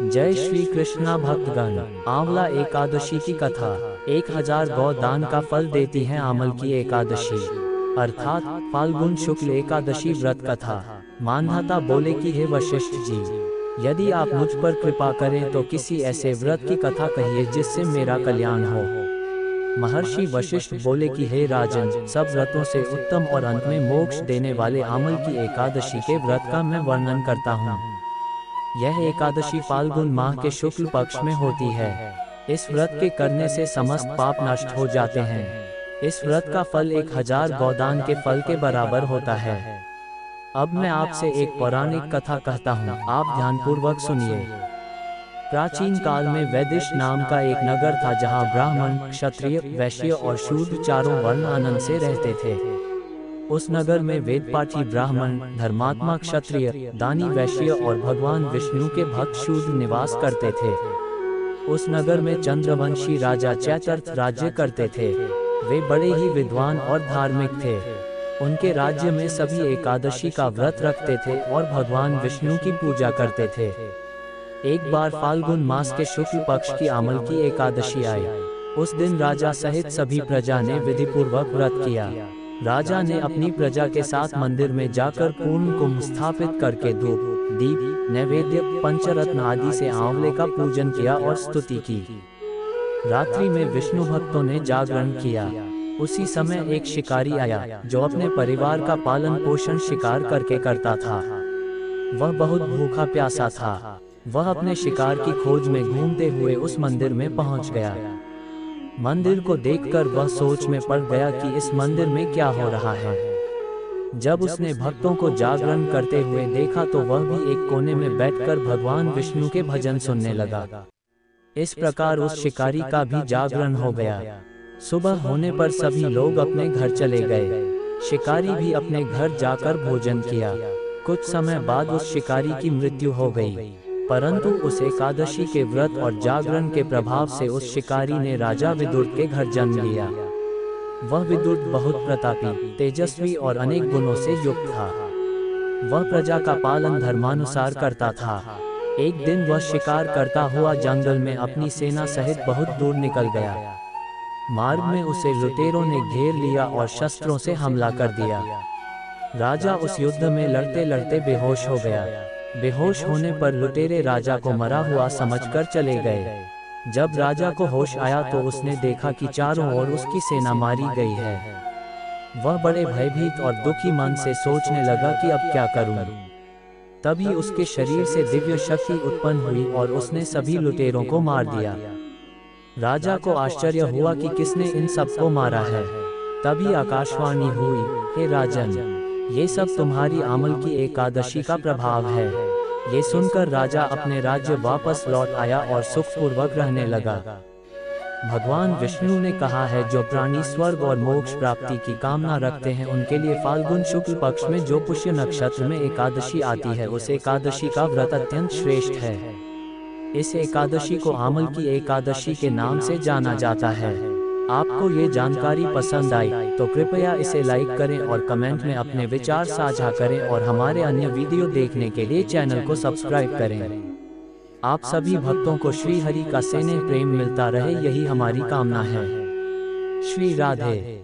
जय श्री कृष्णा भक्तगण। आंवला एकादशी की कथा। 1000 गौ दान का फल देती है आंवल की एकादशी, अर्थात फाल्गुन शुक्ल एकादशी व्रत कथा। मानधाता बोले कि हे वशिष्ठ जी, यदि आप मुझ पर कृपा करें तो किसी ऐसे व्रत की कथा कहिए जिससे मेरा कल्याण हो। महर्षि वशिष्ठ बोले कि हे राजन, सब व्रतों से उत्तम और अंत में मोक्ष देने वाले आंवल की एकादशी के व्रत का मैं वर्णन करता हूँ। यह एकादशी फाल्गुन माह के शुक्ल पक्ष में होती है। इस व्रत के करने से समस्त पाप नष्ट हो जाते हैं। इस व्रत का फल 1000 गौदान के फल के बराबर होता है। अब मैं आपसे एक पौराणिक कथा कहता हूँ, आप ध्यानपूर्वक सुनिए। प्राचीन काल में वैदिश नाम का एक नगर था जहाँ ब्राह्मण, क्षत्रिय, वैश्य और शूद्र चारों वर्ण आनंद से रहते थे। उस नगर में वेदपाठी ब्राह्मण, धर्मात्मा क्षत्रिय, दानी वैश्य और भगवान विष्णु के भक्त शूद्र निवास करते थे। उस नगर में चंद्रवंशी राजा चैतर्थ राज्य करते थे। वे बड़े ही विद्वान और धार्मिक थे। उनके राज्य में सभी एकादशी का व्रत रखते थे और भगवान विष्णु की पूजा करते थे। एक बार फाल्गुन मास के शुक्ल पक्ष की आंवल की एकादशी आई। उस दिन राजा सहित सभी प्रजा ने विधिपूर्वक व्रत किया। राजा ने अपनी प्रजा के साथ मंदिर में जाकर पूर्ण कुंभ स्थापित करके धूप, दीप, नैवेद्य, पंचरत्न आदि से आंवले का पूजन किया और स्तुति की। रात्रि में विष्णु भक्तों ने जागरण किया। उसी समय एक शिकारी आया जो अपने परिवार का पालन पोषण शिकार करके करता था। वह बहुत भूखा प्यासा था। वह अपने शिकार की खोज में घूमते हुए उस मंदिर में पहुंच गया। मंदिर को देखकर वह सोच में पड़ गया कि इस मंदिर में क्या हो रहा है। जब उसने भक्तों को जागरण करते हुए देखा तो वह भी एक कोने में बैठकर भगवान विष्णु के भजन सुनने लगा। इस प्रकार उस शिकारी का भी जागरण हो गया। सुबह होने पर सभी लोग अपने घर चले गए। शिकारी भी अपने घर जाकर भोजन किया। कुछ समय बाद उस शिकारी की मृत्यु हो गई, परंतु उस एकादशी के व्रत और जागरण के प्रभाव से उस शिकारी ने राजा विदुर के घर जन्म लिया। वह विदुर बहुत प्रतापी, तेजस्वी और अनेक गुणों से युक्त था। वह प्रजा का पालन धर्मानुसार करता था। एक दिन वह शिकार करता हुआ जंगल में अपनी सेना सहित बहुत दूर निकल गया। मार्ग में उसे लुटेरों ने घेर लिया और शस्त्रों से हमला कर दिया। राजा उस युद्ध में लड़ते लड़ते बेहोश हो गया। बेहोश होने पर लुटेरे राजा को मरा हुआ समझकर चले गए। जब राजा को होश आया तो उसने देखा कि चारों ओर उसकी सेना मारी गई है। वह बड़े भयभीत और दुखी मन से सोचने लगा कि अब क्या करूं। तभी उसके शरीर से दिव्य शक्ति उत्पन्न हुई और उसने सभी लुटेरों को मार दिया। राजा को आश्चर्य हुआ कि किसने इन सबको मारा है। तभी आकाशवाणी हुई, हे राजन, ये सब तुम्हारी आंवल की एकादशी का प्रभाव है। ये सुनकर राजा अपने राज्य वापस लौट आया और सुखपूर्वक रहने लगा। भगवान विष्णु ने कहा है, जो प्राणी स्वर्ग और मोक्ष प्राप्ति की कामना रखते हैं उनके लिए फाल्गुन शुक्ल पक्ष में जो पुष्य नक्षत्र में एकादशी आती है उस एकादशी का व्रत अत्यंत श्रेष्ठ है। इस एकादशी को आंवल की एकादशी के नाम से जाना जाता है। आपको ये जानकारी पसंद आई तो कृपया इसे लाइक करें और कमेंट में अपने विचार साझा करें और हमारे अन्य वीडियो देखने के लिए चैनल को सब्सक्राइब करें। आप सभी भक्तों को श्री हरि का स्नेह प्रेम मिलता रहे, यही हमारी कामना है। श्री राधे।